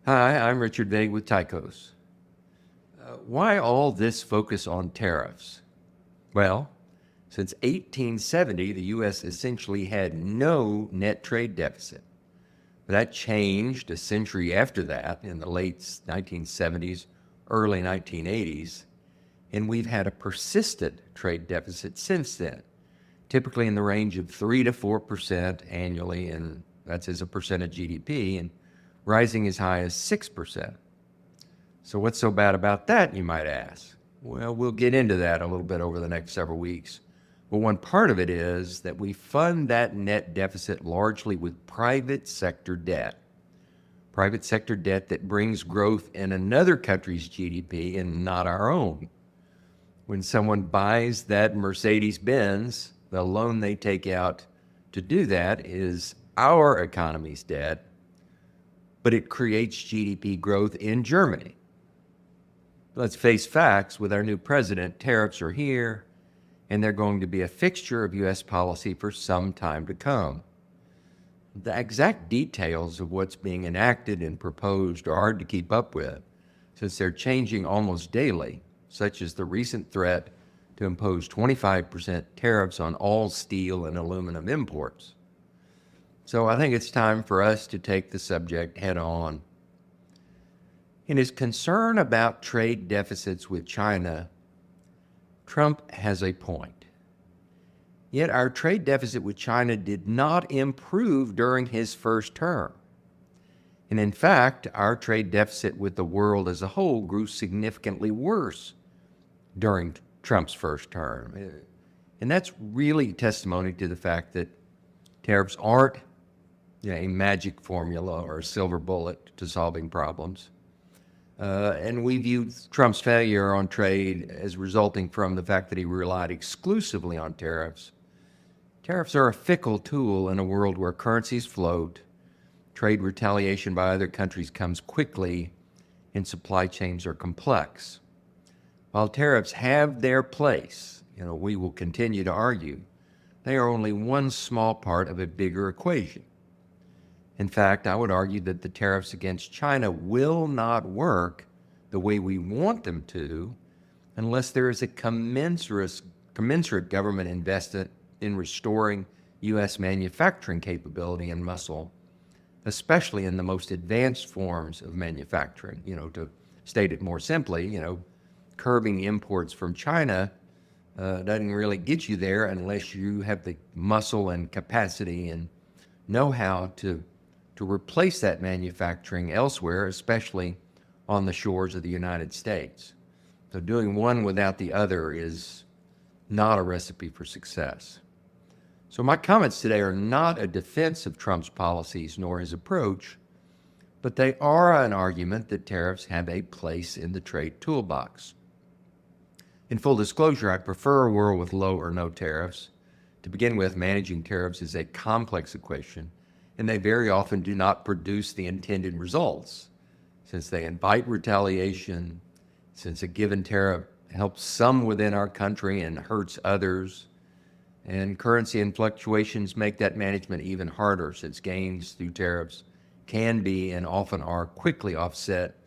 Hi, I'm Richard Vague with Tycos. Why all this focus on tariffs? Well, since 1870, the U.S. essentially had no net trade deficit. That changed a century after that in the late 1970s, early 1980s, and we've had a persistent trade deficit since then, typically in the range of 3 to 4% annually, and that's as a percent of GDP, and rising as high as 6%. So what's so bad about that, you might ask? Well, we'll get into that a little bit over the next several weeks. But one part of it is that we fund that net deficit largely with private sector debt. Private sector debt that brings growth in another country's GDP and not our own. When someone buys that Mercedes-Benz, the loan they take out to do that is our economy's debt, but it creates GDP growth in Germany. Let's face facts, with our new president, tariffs are here, and they're going to be a fixture of U.S. policy for some time to come. The exact details of what's being enacted and proposed are hard to keep up with, since they're changing almost daily, such as the recent threat to impose 25% tariffs on all steel and aluminum imports. So I think it's time for us to take the subject head on. In his concern about trade deficits with China, Trump has a point. Yet our trade deficit with China did not improve during his first term. And in fact, our trade deficit with the world as a whole grew significantly worse during Trump's first term. And that's really testimony to the fact that tariffs aren't a magic formula or a silver bullet to solving problems. And we view Trump's failure on trade as resulting from the fact that he relied exclusively on tariffs. Tariffs are a fickle tool in a world where currencies float, trade retaliation by other countries comes quickly, and supply chains are complex. While tariffs have their place, we will continue to argue, they are only one small part of a bigger equation. In fact, I would argue that the tariffs against China will not work the way we want them to unless there is a commensurate government investment in restoring U.S. manufacturing capability and muscle, especially in the most advanced forms of manufacturing. To state it more simply, curbing imports from China doesn't really get you there unless you have the muscle and capacity and know-how to replace that manufacturing elsewhere, especially on the shores of the United States. So doing one without the other is not a recipe for success. So my comments today are not a defense of Trump's policies nor his approach, but they are an argument that tariffs have a place in the trade toolbox. In full disclosure, I prefer a world with low or no tariffs. To begin with, managing tariffs is a complex equation, and they very often do not produce the intended results, since they invite retaliation, since a given tariff helps some within our country and hurts others, and currency and fluctuations make that management even harder, since gains through tariffs can be and often are quickly offset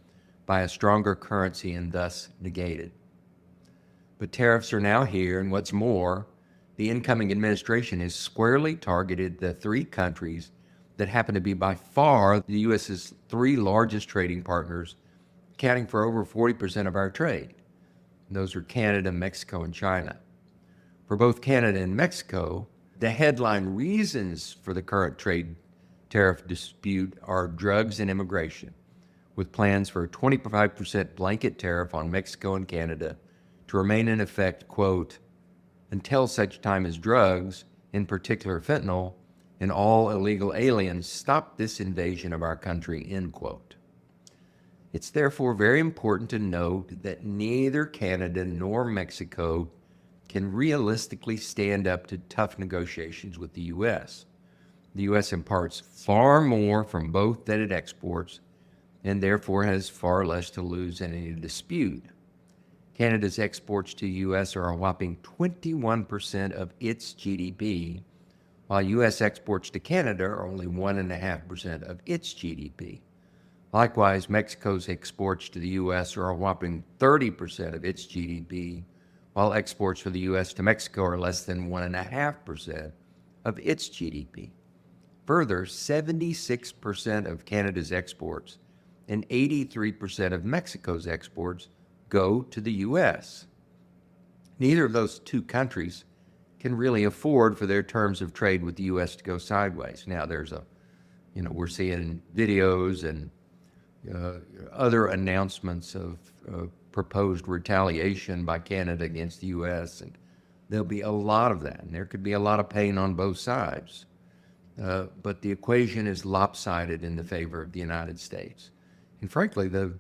by a stronger currency and thus negated. But tariffs are now here, and what's more, the incoming administration has squarely targeted the three countries that happen to be by far the U.S.'s three largest trading partners, accounting for over 40% of our trade. Those are Canada, Mexico, and China. For both Canada and Mexico, the headline reasons for the current trade tariff dispute are drugs and immigration, with plans for a 25% blanket tariff on Mexico and Canada to remain in effect, quote, until such time as drugs, in particular fentanyl, and all illegal aliens stop this invasion of our country, end quote. It's therefore very important to note that neither Canada nor Mexico can realistically stand up to tough negotiations with the U.S. The U.S. imports far more from both than it exports, and therefore has far less to lose in any dispute. Canada's exports to the U.S. are a whopping 21% of its GDP, while U.S. exports to Canada are only 1.5% of its GDP. Likewise, Mexico's exports to the U.S. are a whopping 30% of its GDP, while exports for the U.S. to Mexico are less than 1.5% of its GDP. Further, 76% of Canada's exports and 83% of Mexico's exports go to the U.S. Neither of those two countries can really afford for their terms of trade with the U.S. to go sideways. Now, we're seeing videos and other announcements of proposed retaliation by Canada against the U.S., and there'll be a lot of that, and there could be a lot of pain on both sides. But the equation is lopsided in the favor of the United States. And frankly, the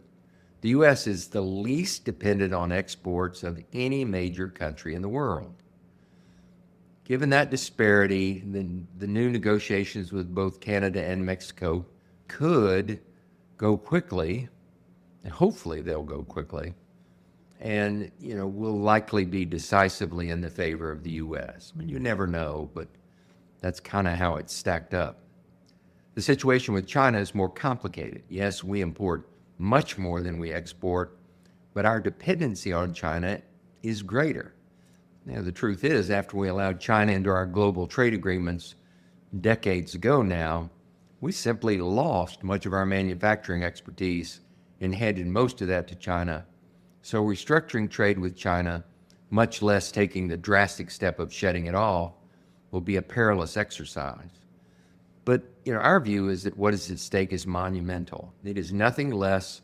U.S. is the least dependent on exports of any major country in the world. Given that disparity, the new negotiations with both Canada and Mexico could go quickly, and hopefully they'll go quickly, and will likely be decisively in the favor of the U.S. I mean, you never know, but that's kind of how it's stacked up. The situation with China is more complicated. Yes, we import much more than we export, but our dependency on China is greater. Now, the truth is, after we allowed China into our global trade agreements decades ago now, we simply lost much of our manufacturing expertise and handed most of that to China. So restructuring trade with China, much less taking the drastic step of shedding it all, will be a perilous exercise. But our view is that what is at stake is monumental. It is nothing less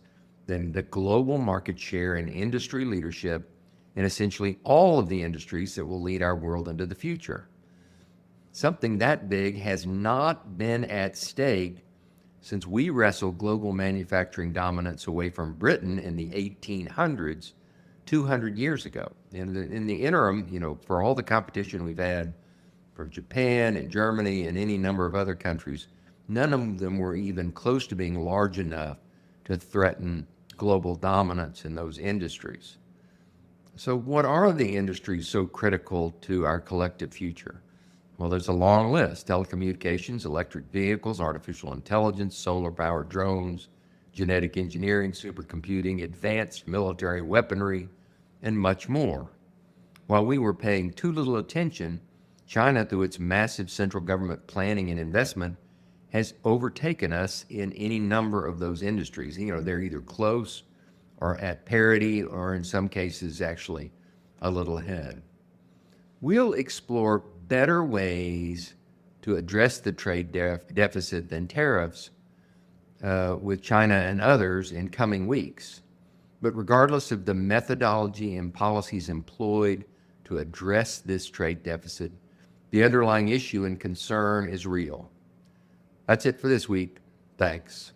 than the global market share and industry leadership in essentially all of the industries that will lead our world into the future. Something that big has not been at stake since we wrestled global manufacturing dominance away from Britain in the 1800s, 200 years ago. In the interim, for all the competition we've had from Japan and Germany and any number of other countries, none of them were even close to being large enough to threaten global dominance in those industries. So what are the industries so critical to our collective future? Well, there's a long list: telecommunications, electric vehicles, artificial intelligence, solar-powered drones, genetic engineering, supercomputing, advanced military weaponry, and much more. While we were paying too little attention, China, through its massive central government planning and investment, has overtaken us in any number of those industries. They're either close or at parity, or in some cases actually a little ahead. We'll explore better ways to address the trade deficit than tariffs with China and others in coming weeks. But regardless of the methodology and policies employed to address this trade deficit, the underlying issue and concern is real. That's it for this week. Thanks.